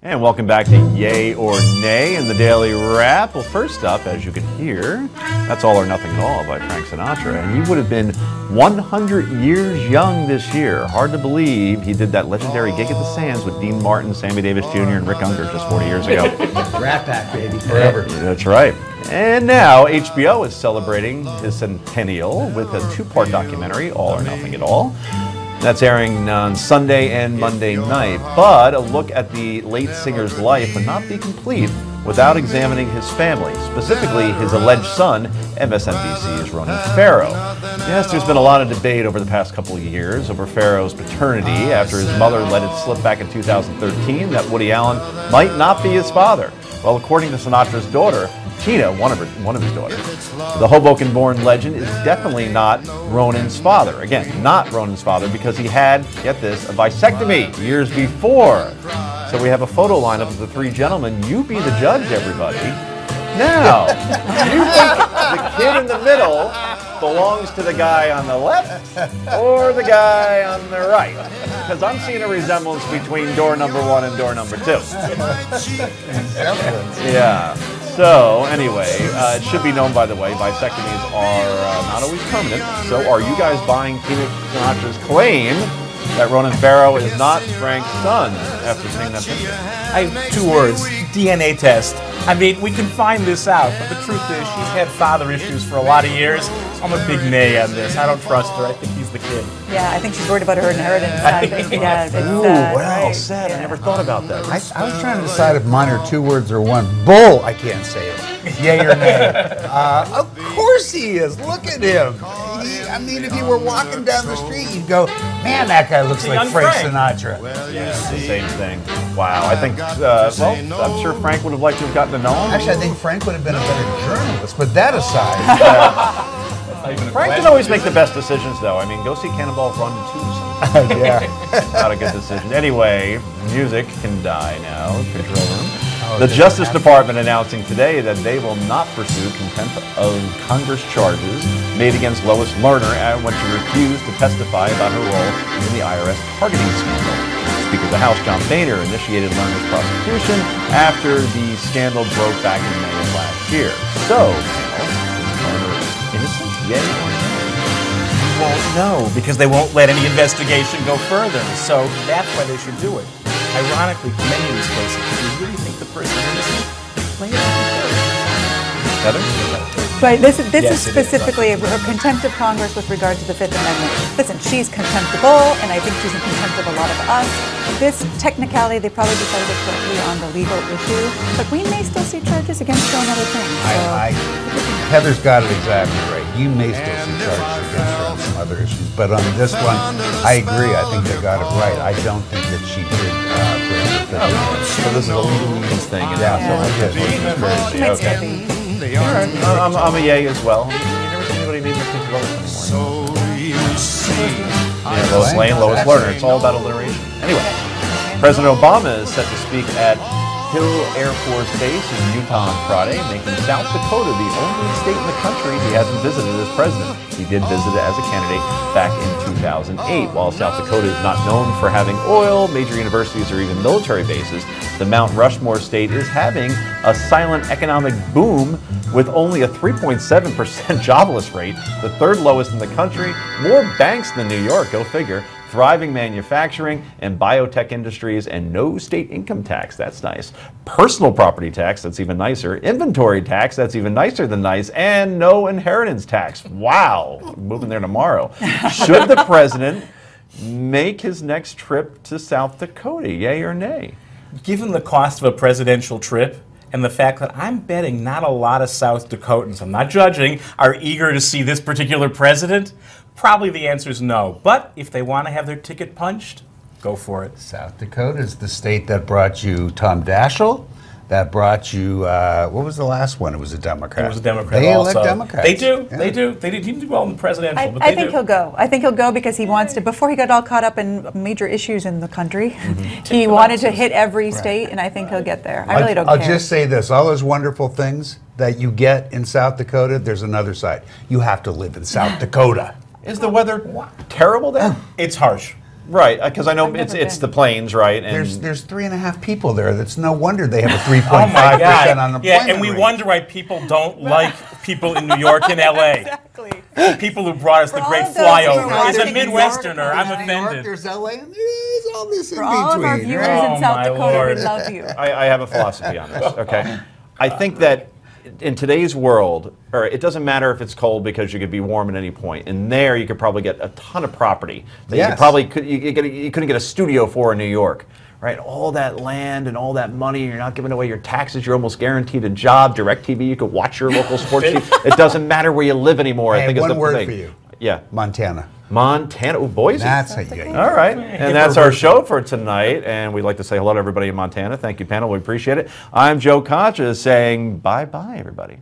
And welcome back to Yay or Nay in the Daily Wrap. Well, first up, as you can hear, that's All or Nothing at All by Frank Sinatra. And he would have been 100 years young this year. Hard to believe he did that legendary gig at the Sands with Dean Martin, Sammy Davis Jr., and Rick Unger just 40 years ago. Rat Pack, baby, forever. That's right. And now HBO is celebrating his centennial with a two-part documentary, All or Nothing at All. That's airing on Sunday and Monday night. But a look at the late singer's life would not be complete without examining his family, specifically his alleged son, MSNBC's Ronan Farrow. Yes, there's been a lot of debate over the past couple of years over Farrow's paternity after his mother let it slip back in 2013 that Woody Allen might not be his father. Well, according to Sinatra's daughter, Tina, one of his daughters, the Hoboken-born legend is definitely not Ronan's father. Again, not Ronan's father because he had, get this, a vasectomy years before. So we have a photo lineup of the three gentlemen. You be the judge, everybody. Now, do you think the kid in the middle belongs to the guy on the left or the guy on the right? Because I'm seeing a resemblance between door number 1 and door number 2. Yeah. So, anyway, it should be known, by the way, vasectomies are not always permanent. So are you guys buying Tina Sinatra's claim that Ronan Farrow is not Frank's son after seeing that picture? I have 2 words, DNA test. I mean, we can find this out, but the truth is she's had father issues for a lot of years. So I'm a big nay on this. I don't trust her. I think he's the kid. Yeah, I think she's worried about her inheritance. I think, yeah, it's, Ooh, well right. said. I never thought about that. I was trying to decide if mine are 2 words or 1. Bull! I can't say it. Yay or nay? Of course he is. Look at him. I mean, if you were walking down the street, you'd go, man, that guy looks like Frank Sinatra. Yeah, it's the same thing. Wow. I think, well, I'm sure Frank would have liked to have gotten to know him. Actually, I think Frank would have been a better journalist, but that aside. Frank can always make the best decisions, though. I mean, go see Cannonball Run 2. Yeah. Not a good decision. Anyway, music can die now. Control room. The Justice Department announcing today that they will not pursue contempt of Congress charges made against Lois Lerner when she refused to testify about her role in the IRS targeting scandal. Speaker of the House, John Boehner, initiated Lerner's prosecution after the scandal broke back in May of last year. So, is Lerner innocent? Yay or nay? You won't know because they won't let any investigation go further. So that's why they should do it. Ironically, for many of these cases, if you really think the person is innocent, play it out. Heather? Right, this is Yes, specifically her contempt of Congress with regard to the Fifth Amendment. Listen, she's contemptible, and I think she's in contempt of a lot of us. This technicality, they probably decided correctly on the legal issue, but we may still see charges against her on other things. So. Heather's got it exactly right. You may still see charges against her on some other issues, but on this one, I agree. I think they got it right. I don't think that she did break the Fifth Amendment. So this is a legal means thing. And Yeah, so not it is. She might still Okay. be. All right. I'm a yay as well. You never see anybody name their kids Lois anymore. Yeah, Lois Lane, Lois Lerner. It's all about alliteration. Anyway, President Obama is set to speak at Hill Air Force Base in Utah on Friday, making South Dakota the only state in the country he hasn't visited as president. He did visit it as a candidate back in 2008. While South Dakota is not known for having oil, major universities, or even military bases, the Mount Rushmore state is having a silent economic boom with only a 3.7% jobless rate, the 3rd lowest in the country, more banks than New York, go figure, thriving manufacturing and biotech industries, and no state income tax. That's nice. Personal property tax, that's even nicer. Inventory tax, that's even nicer than nice. And no inheritance tax. Wow. Moving there tomorrow. Should the president make his next trip to South Dakota? Yay or nay? Given the cost of a presidential trip and the fact that I'm betting not a lot of South Dakotans, I'm not judging, are eager to see this particular president, probably the answer is no. But if they want to have their ticket punched, go for it. South Dakota is the state that brought you Tom Daschle, that brought you, what was the last one? It was a Democrat. It was a Democrat They also. elect Democrats. They do. Yeah. They do. He didn't do well in the presidential, but I they think do. he'll go. I think he'll go because he wants to, before he got all caught up in major issues in the country, he wanted to hit every state, and I think he'll get there. I really don't care. I'll just say this, all those wonderful things that you get in South Dakota, there's another side. You have to live in South Dakota. Is the weather terrible there? It's harsh. Right, because I know I've never it's the been. plains, right? And There's 3.5 people there. That's no wonder they have a Oh 3.5% my God! unemployment Yeah, and we rate. wonder why people don't like people in New York and L.A. Exactly. People who brought us the For great all those who are flyover. As a watching New Midwesterner, York, I'm New York, offended. there's LA, and there's all this in For all of our between. viewers right? Oh, in South my Dakota, Lord. we love you. I have a philosophy on this, okay? I think that in today's world, or it doesn't matter if it's cold because you could be warm at any point. And there, you could probably get a ton of property that you Yes. could probably you couldn't get a studio for in New York, right? All that land and all that money, you're not giving away your taxes. You're almost guaranteed a job. DirecTV, you could watch your local sports team. It doesn't matter where you live anymore. I I think have is one the word thing. for you. Yeah, Montana. Montana. Oh, Boise. That's how you get. All right, and that's our show for tonight, and we'd like to say hello to everybody in Montana. Thank you, panel. We appreciate it. I'm Joe Concha saying bye-bye, everybody.